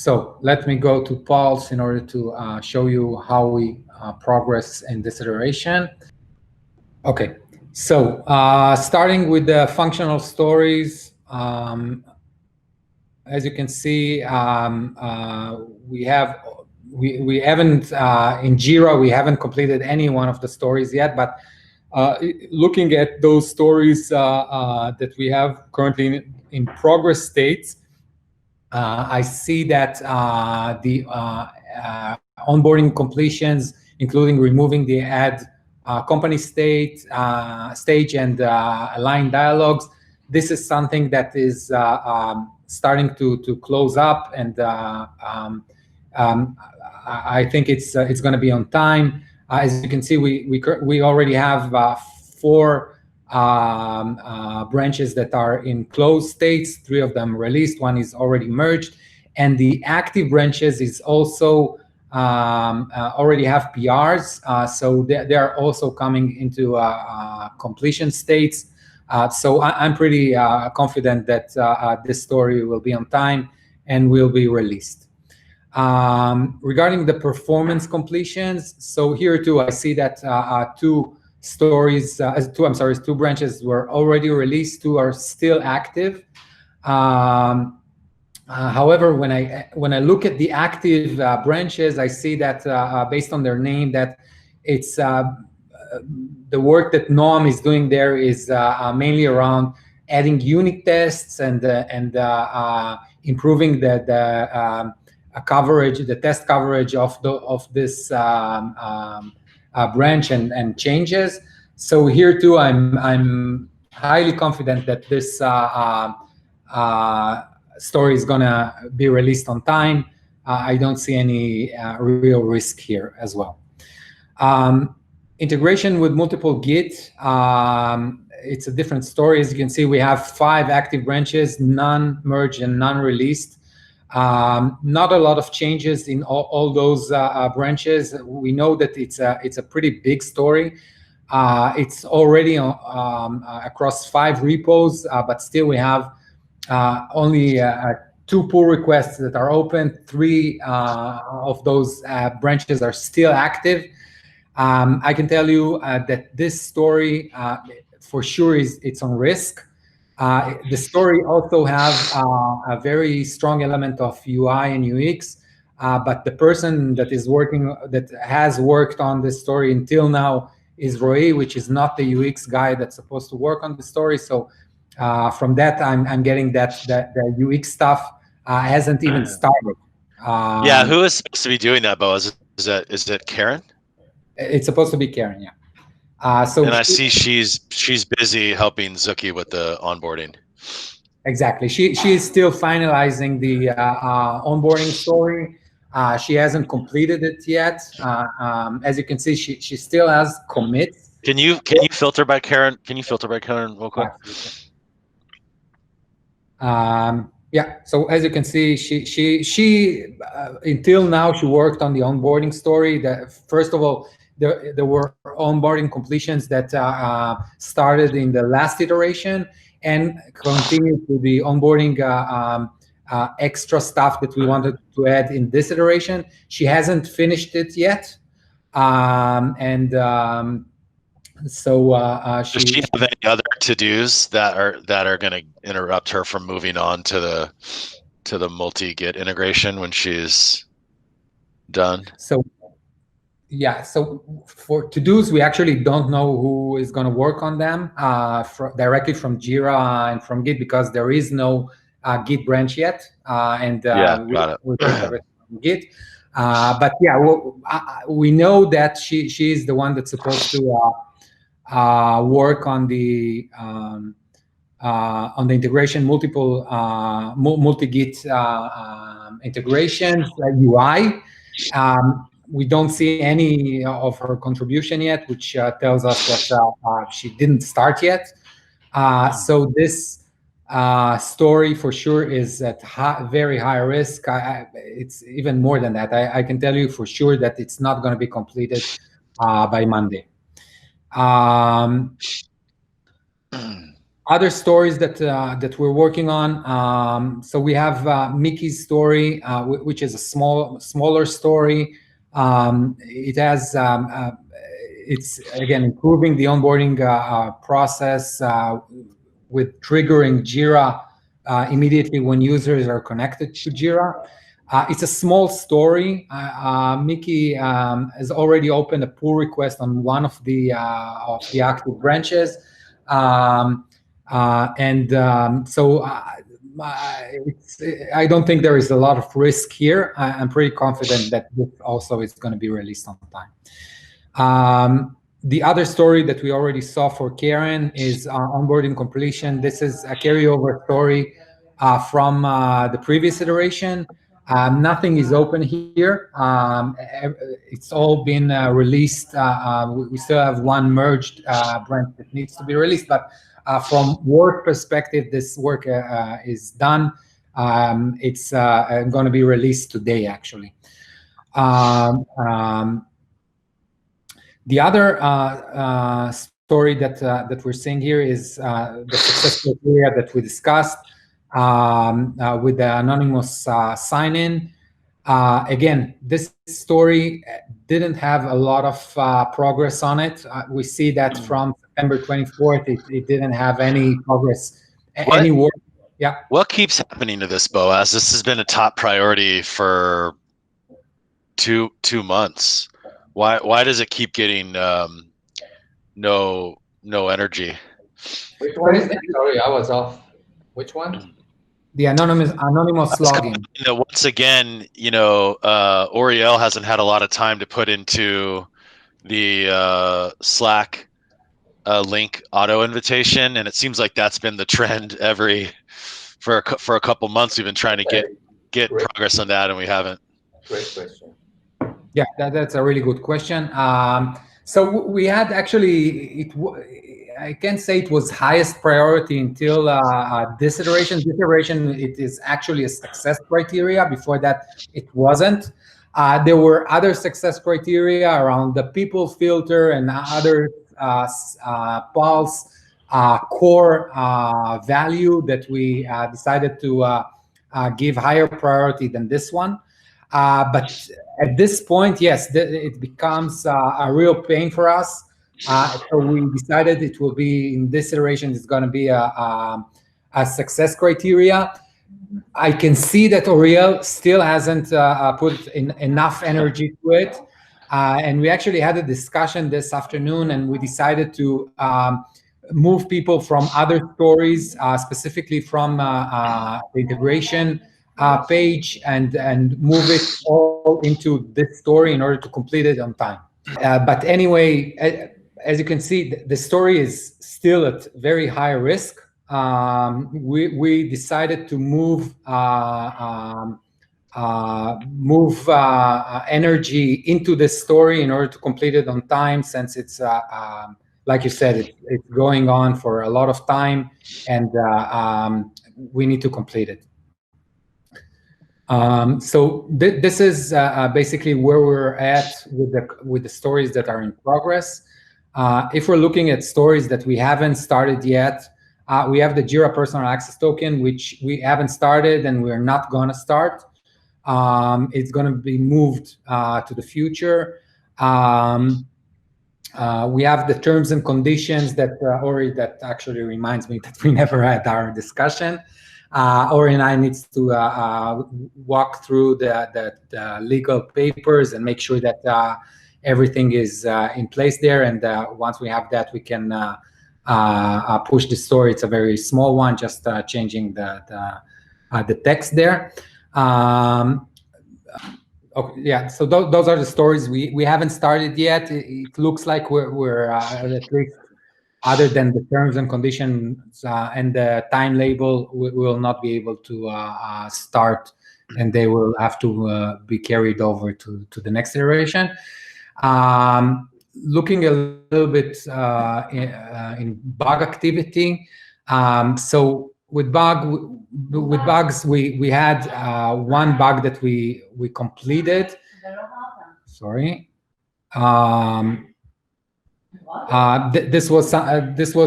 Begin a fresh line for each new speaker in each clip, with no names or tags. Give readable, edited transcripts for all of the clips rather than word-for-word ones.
So let me go to Pulse in order to show you how we progress in this iteration. Okay, so starting with the functional stories, as you can see, we haven't in Jira, we haven't completed any one of the stories yet, but looking at those stories that we have currently in progress states, I see that the onboarding completions, including removing the add company stage and align dialogues, this is something that is starting to close up, and I think it's going to be on time. As you can see, we already have 4 branches that are in closed states. 3 of them released. 1 is already merged, and the active branches is also already have PRs. So they are also coming into completion states. So I'm pretty confident that this story will be on time and will be released. Regarding the performance completions, so here too I see that 2 branches were already released, 2 are still active. However, when I look at the active branches, I see that based on their name, that it's the work that Noam is doing there is mainly around adding unit tests and improving the coverage, the test coverage of this branch and changes. So here too, I'm highly confident that this story is gonna be released on time. I don't see any real risk here as well. Integration with multiple Git, it's a different story. As you can see, we have 5 active branches, none merged and none released. Not a lot of changes in all those branches. We know that it's a pretty big story. It's already across 5 repos, but still we have only 2 pull requests that are open. 3 of those branches are still active. I can tell you that this story for sure it's on risk. The story also have a very strong element of UI and UX, but the person that has worked on this story until now is Roy, which is not the UX guy that's supposed to work on the story. So from that, I'm getting that the UX stuff hasn't even started.
Yeah, who is supposed to be doing that, Boaz? Is it Karen?
It's supposed to be Karen, yeah.
And I see she's busy helping Zuki with the onboarding.
Exactly. She is still finalizing the onboarding story. She hasn't completed it yet. As you can see, she still has commits.
Can you filter by Karen? Can you filter by Karen real quick?
Yeah. So as you can see, she until now she worked on the onboarding story. First of all, there were onboarding completions that started in the last iteration and continued to the onboarding extra stuff that we wanted to add in this iteration. She hasn't finished it yet, so
does she have any other to-dos that are going to interrupt her from moving on to the multi-git integration when she's done?
So yeah, so for to-dos, we actually don't know who is going to work on them directly from Jira and from Git, because there is no Git branch yet, and
got it.
we're from Git. But yeah, we know that she is the one that's supposed to work on the integration, multiple multi-git integrations, UI. We don't see any of her contribution yet, which tells us that she didn't start yet. So this story for sure is at very high risk. It's even more than that. I can tell you for sure that it's not going to be completed by Monday. Other stories that we're working on. So we have Mickey's story, which is a smaller story. It has it's again improving the onboarding process with triggering Jira immediately when users are connected to Jira. It's a small story. Mickey has already opened a pull request on one of the active branches. I don't think there is a lot of risk here. I'm pretty confident that this also is going to be released on time. The other story that we already saw for Karen is onboarding completion. This is a carryover story from the previous iteration. Nothing is open here. It's all been released. We still have one merged branch that needs to be released, but from work perspective, this work is done. It's going to be released today, actually. The other story that we're seeing here is the success criteria that we discussed with the anonymous sign-in. Again, this story didn't have a lot of progress on it. We see that from September 24th, it didn't have any progress, any work. Yeah.
What keeps happening to this, Boaz? This has been a top priority for two months. Why does it keep getting no energy?
Which one is that? Sorry, I was off. Which one?
The anonymous login.
Once again, Oriel hasn't had a lot of time to put into the Slack link auto invitation, and it seems like that's been the trend for a couple months. We've been trying to get progress on that, and we haven't.
Great question.
Yeah, that's a really good question. So we had actually, I can't say it was highest priority until this iteration. This iteration, it is actually a success criteria. Before that, it wasn't. There were other success criteria around the people filter and other Pulse core value that we decided to give higher priority than this one. But at this point, yes, it becomes a real pain for us. So we decided it will be, in this iteration, it's going to be a success criteria. I can see that Oriel still hasn't put enough energy to it. And we actually had a discussion this afternoon, and we decided to move people from other stories, specifically from the integration page, and move it all into this story in order to complete it on time. But anyway, as you can see, the story is still at very high risk. We decided to move energy into this story in order to complete it on time, since it's like you said, it's going on for a lot of time, and we need to complete it. So this is basically where we're at with the stories that are in progress. If we're looking at stories that we haven't started yet, we have the Jira Personal Access Token, which we haven't started and we're not going to start. It's going to be moved to the future. We have the terms and conditions that actually reminds me that we never had our discussion. Ori and I needs to walk through the legal papers and make sure that everything is in place there. And once we have that, we can push the story. It's a very small one, just changing the text there. Okay, yeah, so those are the stories we haven't started yet. It looks like we're at least, other than the terms and conditions and the time label, we will not be able to start, and they will have to be carried over to the next iteration. Looking a little bit in bug activity. So with bugs, we had one bug that we completed. Sorry. This was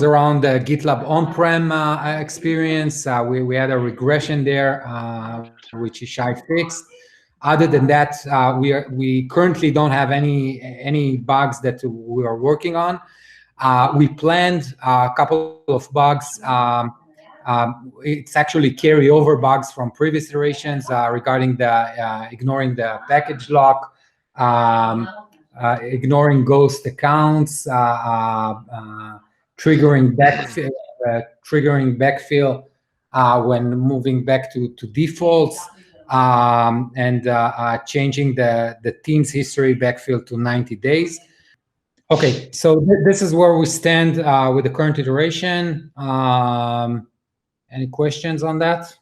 around the GitLab on-prem experience. We had a regression there, which Shai fixed. Other than that, we currently don't have any bugs that we are working on. We planned a couple of bugs. It's actually carryover bugs from previous iterations regarding the ignoring the package lock, ignoring ghost accounts, triggering backfill when moving back to defaults, and changing the team's history backfill to 90 days. Okay, so this is where we stand with the current iteration. Any questions on that?